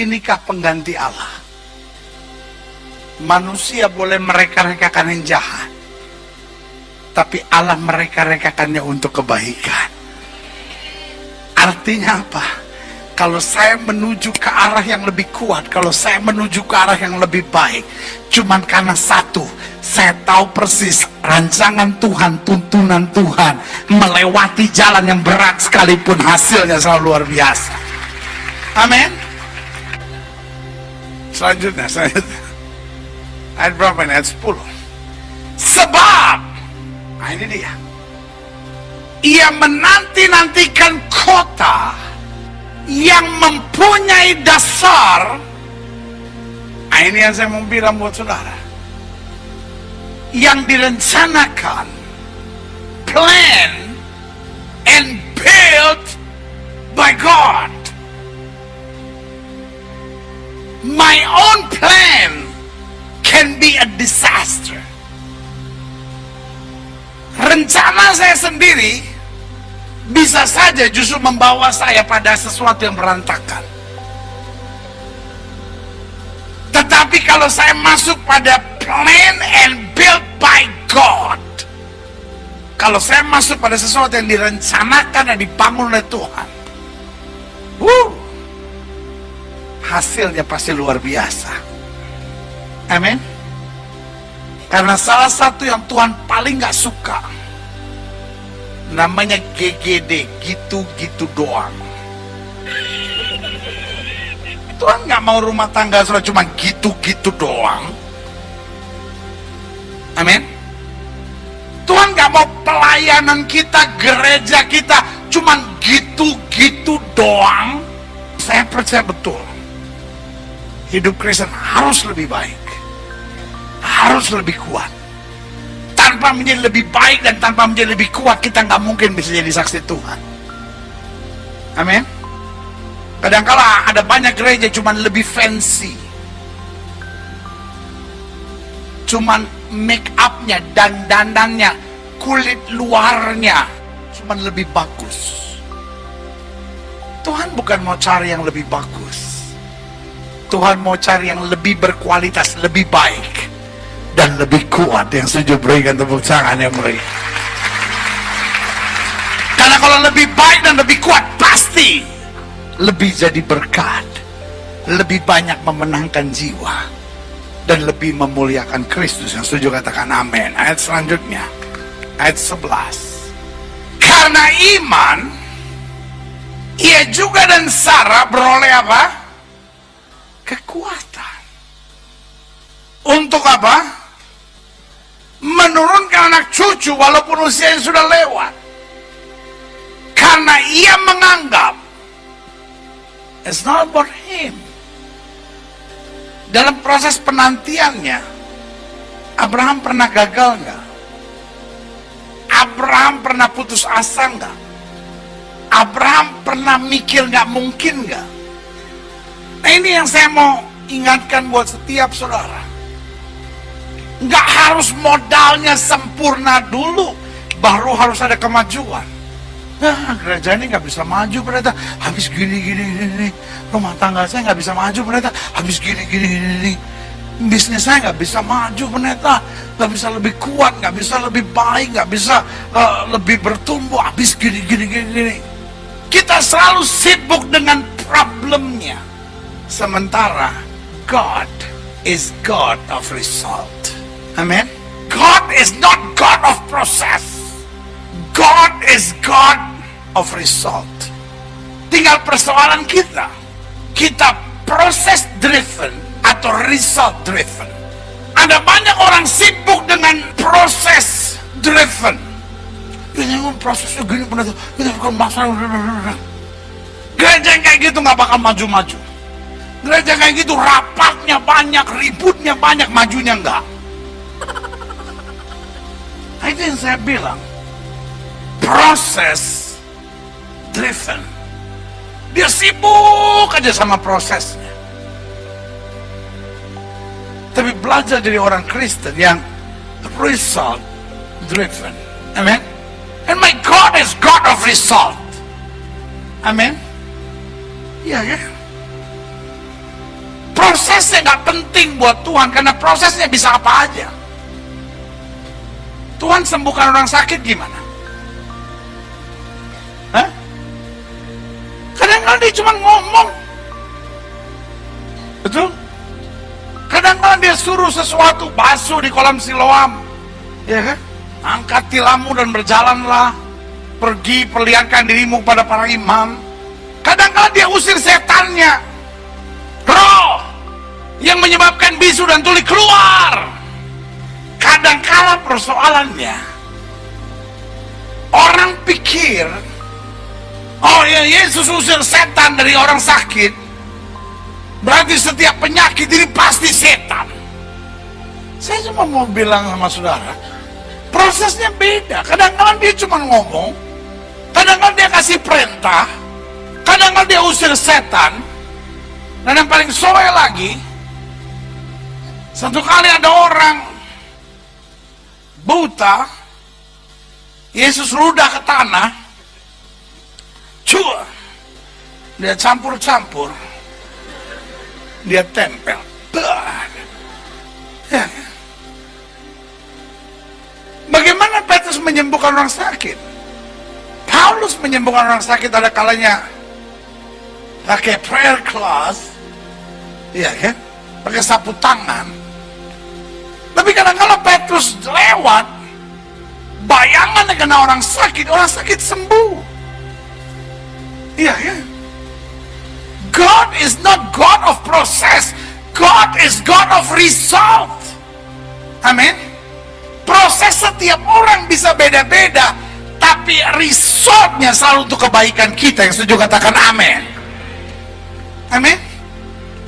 inikah pengganti Allah? Manusia boleh mereka-rekakan yang jahat, tapi Allah mereka-rekakannya untuk kebaikan. Artinya apa? Kalau saya menuju ke arah yang lebih kuat, kalau saya menuju ke arah yang lebih baik, cuman karena satu, saya tahu persis rancangan Tuhan, tuntunan Tuhan, melewati jalan yang berat sekalipun hasilnya selalu luar biasa. Amin. Selanjutnya ayat berapa ini? Ayat 10. Sebab, nah ini dia, ia menanti-nantikan kota yang mempunyai dasar. Nah ini yang saya mau bilang buat saudara, yang direncanakan, plan and built by God. My own plan can be a disaster. Rencana saya sendiri bisa saja justru membawa saya pada sesuatu yang berantakan. Tetapi kalau saya masuk pada plan and built by God, kalau saya masuk pada sesuatu yang direncanakan dan dibangun oleh Tuhan, hasilnya pasti luar biasa. Amin. Karena salah satu yang Tuhan paling gak suka, namanya GGD, gitu-gitu doang. Tuhan gak mau rumah tangga sudah cuma gitu-gitu doang. Amin. Tuhan gak mau pelayanan kita, gereja kita cuma gitu-gitu doang. Saya percaya betul, hidup Kristen harus lebih baik, harus lebih kuat. Tanpa menjadi lebih baik dan tanpa menjadi lebih kuat, kita nggak mungkin bisa jadi saksi Tuhan. Amin. Kadang-kala ada banyak gereja cuman lebih fancy, cuman make upnya dan dandannya, kulit luarnya cuman lebih bagus. Tuhan bukan mau cari yang lebih bagus, Tuhan mau cari yang lebih berkualitas, lebih baik dan lebih kuat. Yang setuju berikan tepuk tangan yang meriah. Karena kalau lebih baik dan lebih kuat, pasti lebih jadi berkat, lebih banyak memenangkan jiwa, dan lebih memuliakan Kristus. Yang setuju katakan amin. Ayat selanjutnya, ayat 11. Karena iman, ia juga dan Sarah beroleh apa? Kekuatan. Untuk apa? Menurunkan anak cucu walaupun usianya sudah lewat. Karena ia menganggap it's not about him. Dalam proses penantiannya, Abraham pernah gagal nggak? Abraham pernah putus asa nggak? Abraham pernah mikir nggak mungkin nggak? Nah ini yang saya mau ingatkan buat setiap saudara. Nggak harus modalnya sempurna dulu baru harus ada kemajuan. Nah gereja ini nggak bisa maju pendeta, habis gini. Rumah tangga saya nggak bisa maju pendeta, habis gini. Bisnis saya nggak bisa maju pendeta, nggak bisa lebih kuat, nggak bisa lebih baik, nggak bisa lebih bertumbuh, habis gini. Kita selalu sibuk dengan problemnya. Sementara God is God of result. Amen. God is not God of process. God is God of result. Tinggal persoalan kita proses driven atau result driven. Ada banyak orang sibuk dengan proses driven. Ini prosesnya gini benar, kita bukan masalah. Gereja yang kayak gitu nggak bakal maju-maju. Gereja kayak gitu rapatnya banyak, ributnya banyak, majunya enggak. Itu yang saya bilang, proses driven. Dia sibuk aja sama prosesnya. Tapi belajar dari orang Kristen yang result driven. Amen. And my God is God of result. Amen. Iya ya. prosesnya nggak penting buat Tuhan, karena prosesnya bisa apa aja. Tuhan sembuhkan orang sakit gimana? Hah? Kadang-kadang dia cuma ngomong. Betul? Kadang-kadang dia suruh sesuatu, basuh di kolam Siloam, ya kan? Angkat tilammu dan berjalanlah, pergi perlihatkan dirimu pada para imam. Kadang-kadang dia usir setannya, roh yang menyebabkan bisu dan tuli keluar. Kadang-kala persoalannya, orang pikir, oh ya, Yesus usir setan dari orang sakit, berarti setiap penyakit ini pasti setan. Saya cuma mau bilang sama saudara, prosesnya beda. Kadang-kadang dia cuma ngomong, kadang-kadang dia kasih perintah, kadang-kadang dia usir setan. Dan yang paling soe lagi, satu kali ada orang buta, Yesus ludah ke tanah, dia campur-campur, dia tempel. Ya. Bagaimana Petrus menyembuhkan orang sakit? Paulus menyembuhkan orang sakit ada kalanya pakai prayer cloth, ya kan? Pakai sapu tangan. Tapi kadang-kadang Petrus lewat, bayangan kena orang sakit sembuh. Iya ya. God is not God of process, God is God of result. Amin. Proses setiap orang bisa beda-beda, tapi resultnya selalu untuk kebaikan kita. Yang setuju katakan amin. Amin.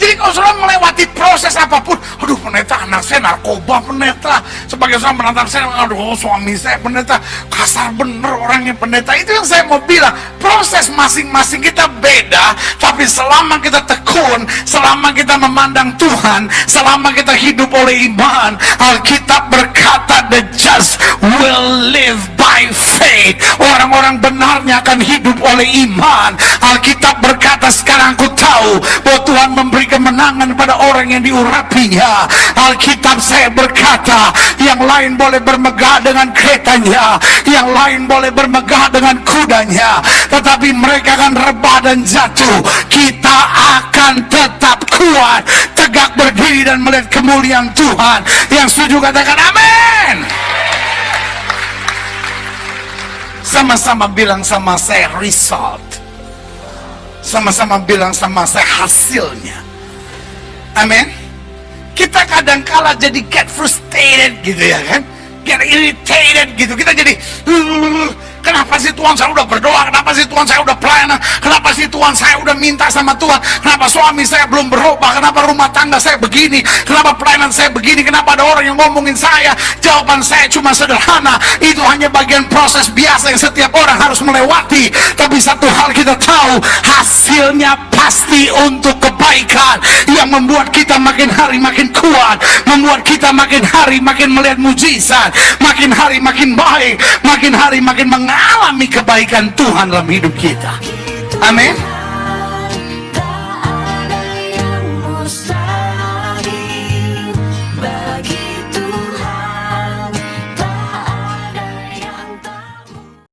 Jadi kalau saudara melewati proses apapun, aduh pendeta anak saya narkoba, pendeta sebagai seorang penantang saya, aduh suami saya pendeta kasar bener orangnya pendeta. Itu yang saya mau bilang, proses masing-masing kita beda, tapi selama kita tekun, selama kita memandang Tuhan, selama kita hidup oleh iman, Alkitab berkata the just will live by faith. Orang-orang benarnya akan hidup oleh iman. Alkitab berkata sekarang aku tahu bahwa Tuhan memberi kemenangan pada orang yang diurapinya. Alkitab saya berkata, yang lain boleh bermegah dengan keretanya, yang lain boleh bermegah dengan kudanya, tetapi mereka akan rebah dan jatuh. Kita akan tetap kuat, tegak berdiri dan melihat kemuliaan Tuhan. Yang setuju katakan amin. Sama-sama bilang sama saya result. Sama-sama bilang sama saya hasilnya. Amin. Kita kadang-kala jadi get frustrated gitu ya kan, get irritated gitu. Kita jadi kenapa sih Tuhan saya udah berdoa, kenapa sih Tuhan saya udah pelayanan, kenapa sih Tuhan saya udah minta sama Tuhan, kenapa suami saya belum berubah, kenapa rumah tangga saya begini, kenapa pelayanan saya begini, kenapa ada orang yang ngomongin saya. Jawaban saya cuma sederhana, itu hanya bagian proses biasa yang setiap orang harus melewati. Tapi satu hal kita tahu, hasilnya pasti untuk kebaikan, yang membuat kita makin hari makin kuat, membuat kita makin hari makin melihat mujizat, makin hari makin baik, makin hari makin mengalami kebaikan Tuhan dalam hidup kita. Amin.